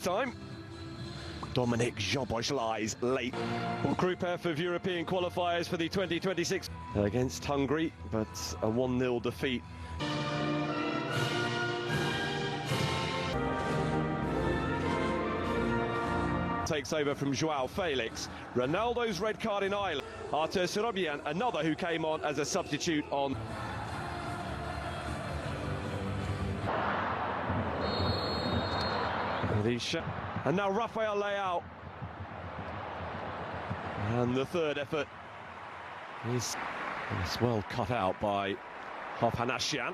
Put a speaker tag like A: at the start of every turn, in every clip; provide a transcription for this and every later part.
A: Time. Dominic Jobosch lies late. Well, Group F of European qualifiers for the 2026 against Hungary, but a 1-0 defeat. Takes over from Joao Felix. Ronaldo's red card in Ireland. Artur Sorobian, another who came on as a substitute on. And now Rafael Leao. And the third effort is well cut out by Hovhannisyan.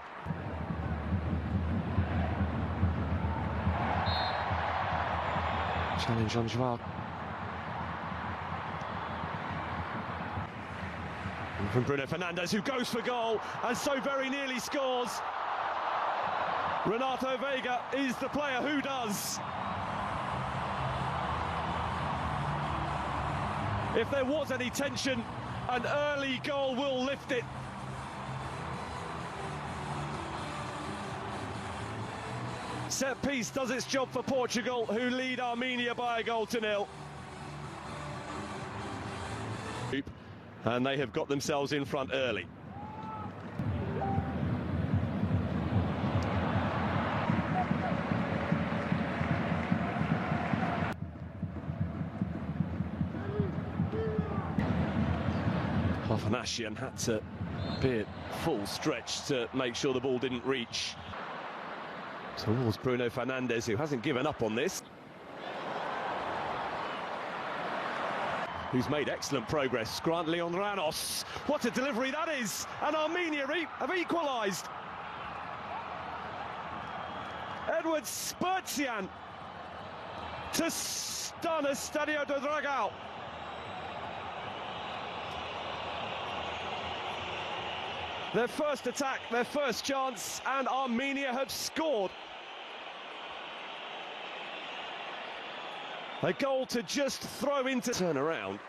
A: Challenge on Joao. And from Bruno Fernandes, who goes for goal and so very nearly scores. Renato Veiga is the player who does. If there was any tension, an early goal will lift it. Set piece does its job for Portugal, who lead Armenia by a goal to 0. And they have got themselves in front early. Hovhannisyan had to be at full stretch to make sure the ball didn't reach towards Bruno Fernandes, who hasn't given up on this. Who's made excellent progress. Scrantly on Ranos. What a delivery that is! And Armenia have equalised. Edward Spurtian to stun Estadio do Dragão. Their first attack, their first chance, and Armenia have scored. A goal to just throw into turn around.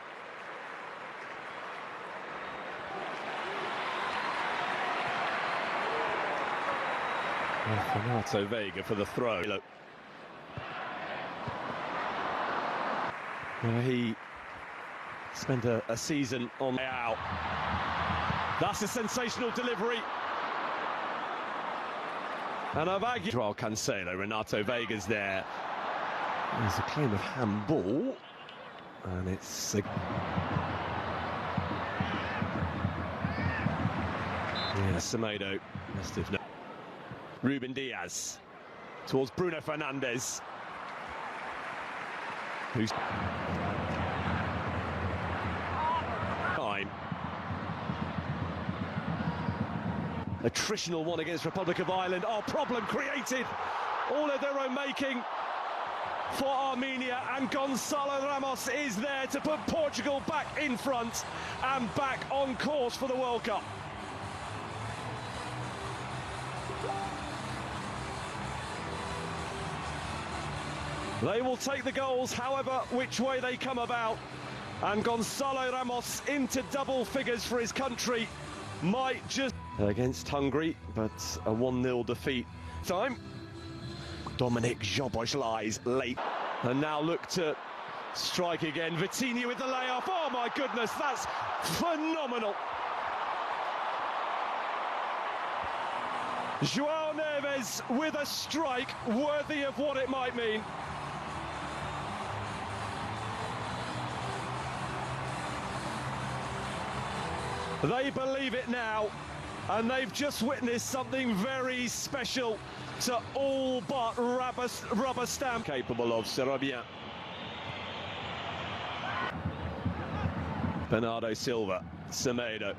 A: Renato Veiga for the throw. Look. He spent a season on out. That's a sensational delivery. And Avagi. Joao Cancelo, Renato Veiga's there. There's a claim of handball. And it's a... Yeah, Semedo must have known. Ruben Diaz towards Bruno Fernandes. Who's... Time. Attritional one against Republic of Ireland. Oh, problem created. All of their own making for Armenia, and Gonzalo Ramos is there to put Portugal back in front and back on course for the World Cup. They will take the goals however which way they come about, and Gonzalo Ramos into double figures for his country might just... Against Hungary, but a 1-0 defeat. Time. Dominic Jobosch lies late. And now look to strike again. Vitinha with the layoff. Oh my goodness, that's phenomenal. Joao Neves with a strike worthy of what it might mean. They believe it now, and they've just witnessed something very special to all but rubber stamp. Capable of Sorobian. Bernardo Silva, Semedo.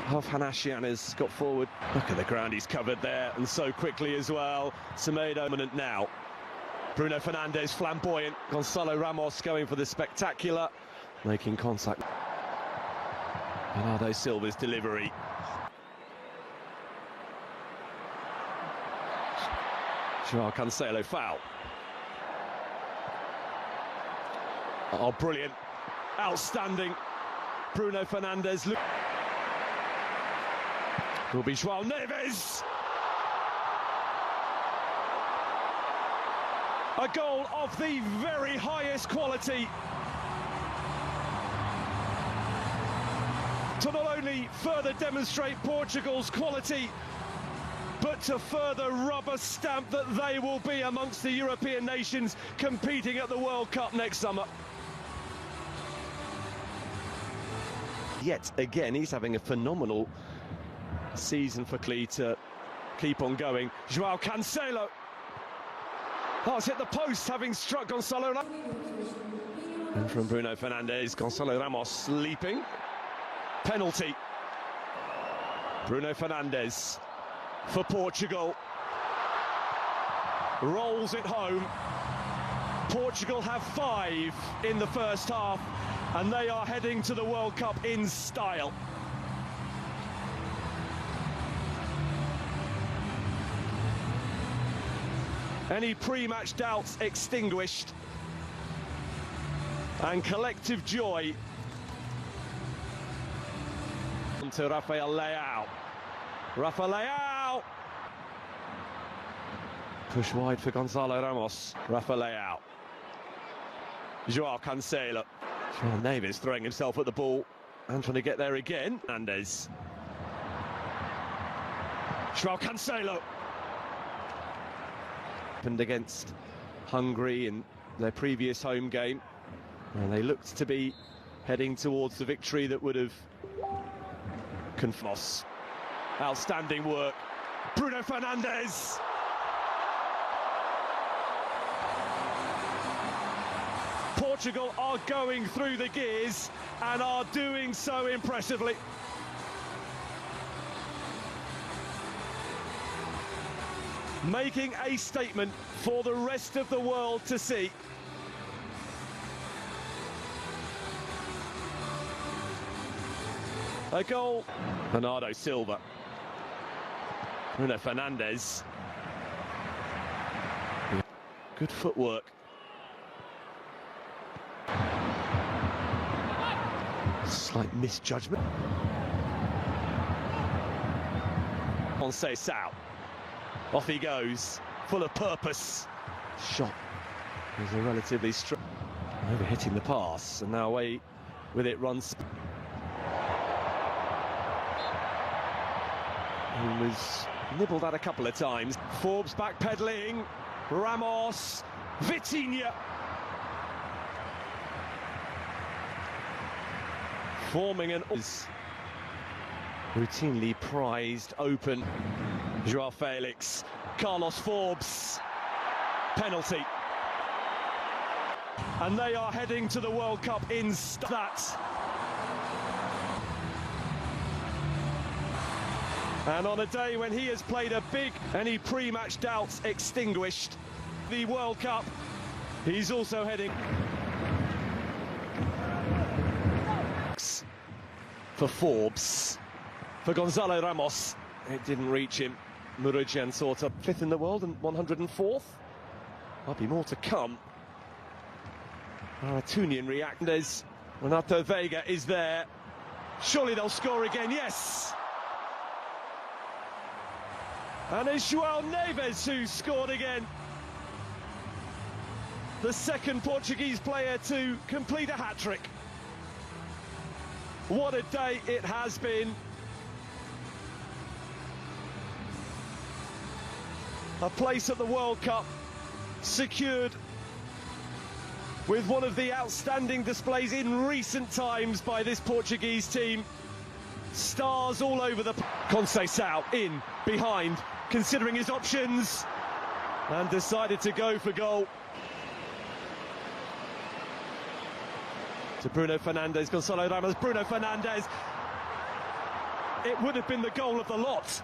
A: Hovhannisyan has got forward. Look at the ground he's covered there, and so quickly as well. Semedo dominant now. Bruno Fernandes flamboyant. Gonzalo Ramos going for the spectacular. Making contact. Bernardo Silva's delivery. Joao Cancelo foul. Oh, brilliant. Outstanding. Bruno Fernandes. Will be Joao Neves. A goal of the very highest quality to not only further demonstrate Portugal's quality, but to further rubber stamp that they will be amongst the European nations competing at the World Cup next summer. Yet again, he's having a phenomenal season for Clee to keep on going. João Cancelo. Oh, it's hit the post, having struck Gonçalo Ramos. And from Bruno Fernandes, Gonçalo Ramos leaping. Penalty. Bruno Fernandes for Portugal. Rolls it home. Portugal have 5 in the first half, and they are heading to the World Cup in style. Any pre-match doubts extinguished, and collective joy to Rafael Leão. Rafael Leão! Push wide for Gonçalo Ramos. Rafael Leão. João Cancelo. João Neves throwing himself at the ball and trying to get there again. Fernandes. João Cancelo. Happened against Hungary in their previous home game, and they looked to be heading towards the victory that would have confirmed. Outstanding work. Bruno Fernandes. Portugal are going through the gears and are doing so impressively. Making a statement for the rest of the world to see. A goal. Bernardo Silva. Bruno Fernandes. Good footwork. Slight misjudgment. Conceição. Off he goes, full of purpose. Shot was a relatively strong. Overhitting the pass, and now away with it runs. He was nibbled at a couple of times. Forbes backpedaling. Ramos. Vitinha. Forming an routinely prized open. João Felix. Carlos Forbes. Penalty. And they are heading to the World Cup in that. And on a day when he has played a big, any pre-match doubts extinguished, the World Cup, he's also heading for Forbes, for Gonçalo Ramos. It didn't reach him. Murugian sort of 5th in the world and 104th. Might be more to come. Maratunian reactors. Renato Veiga is there. Surely they'll score again, yes! And it's João Neves who scored again. The second Portuguese player to complete a hat-trick. What a day it has been. A place at the World Cup secured with one of the outstanding displays in recent times by this Portuguese team. Stars all over the... Conceição in, behind, considering his options, and decided to go for goal. To Bruno Fernandes, Gonçalo Ramos, Bruno Fernandes. It would have been the goal of the lot.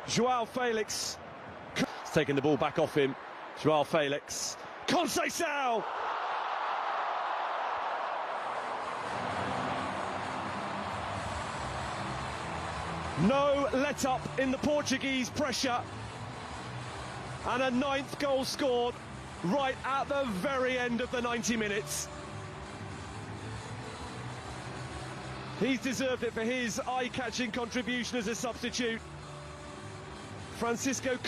A: João Felix. He's taking the ball back off him. João Felix. Conceição! No let-up in the Portuguese pressure. And a 9th goal scored right at the very end of the 90 minutes. He's deserved it for his eye-catching contribution as a substitute. Francisco